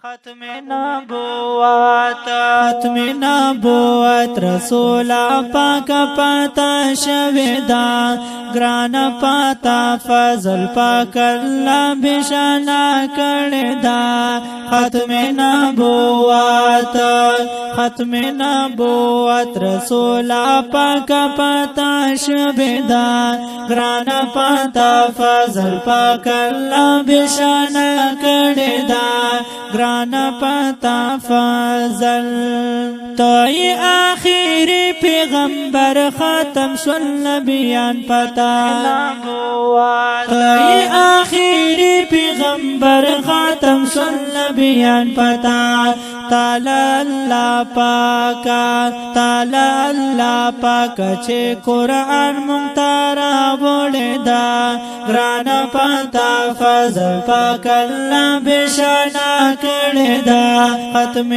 ختم نبوت رسول پاک پاتا شویدا گران پاتا فضل پاک اللہ بشانا کردا ختم نبوت رسول پاک پاتا شویدا گران پاتا فضل پاک اللہ بشانا کردا گران پتا فضل توی آخری پیغمبر ختم شل نبیان پتا توی آخری پیغمبر ختم شل نبیان پتا تعالی اللہ پاکا چھے قرآن مختارا بولے دا گران پتا فضل پاک اللہ بشانا کرے دا ختم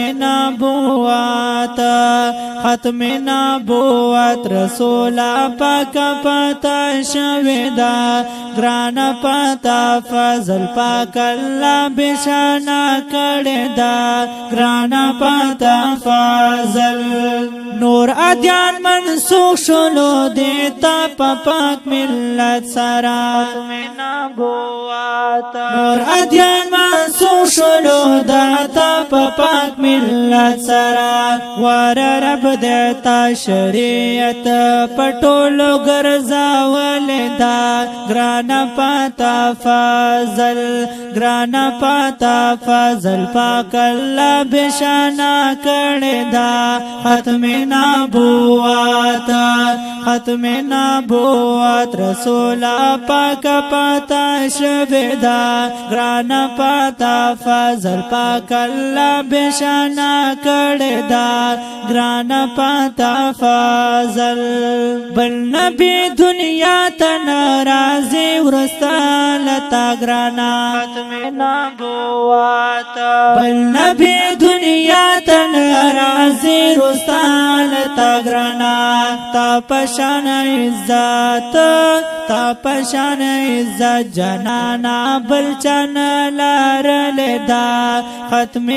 نبوت رسول پاک پتا شویدا گران پتا فضل پاک اللہ بشانا کرے دا گران پتا فضل نور ادیان منسوخ شلو دیتا پاک ملت سرا نور ادیان منسوخ شلو دیتا پاک ملت سرا ور رب دیتا شریعت پټولو ګرځاول دا گران پتا فضل پاک اللہ بشانا کړه دا ختم نبوت رسول پاک پتا شویدا گران پتا فضل پاک اللہ بشانا کړه دا گران پتا فضل بل نبی دنیا ته ناراضي ورستالتا گرانا بل نبی دنیا ته ناراضي ورستالتا گرانا تا پشان عزت جنانا بل چن لار لدا ختم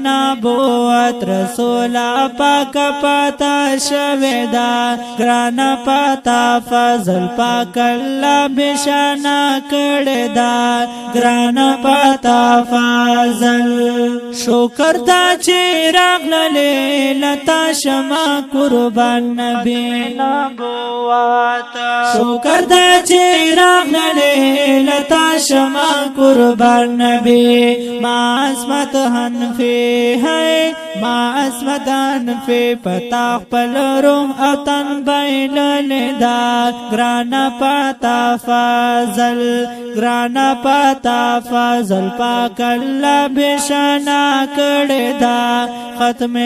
نبوت رسول پاک پتا شویدا گران پتا فضل پاک اللہ بشانا کردا گران پتا فضل شکر دا چی راغللی لتا شما قربان نبی شکر دا چی راغللی لتا شما قربان نبی ما عصمت حنفی ہے ما عصمت حنفی پتا خپل روح او تن بیل لدا گران پتا فضل پاک اللہ بشانا کردا ختم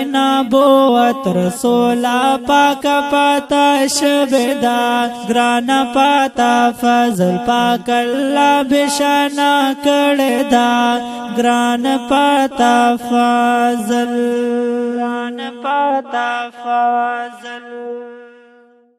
نبوت رسول پاک پتا شویدا گران پتا فضل پاک اللہ بشانا کردا گران پتا فضل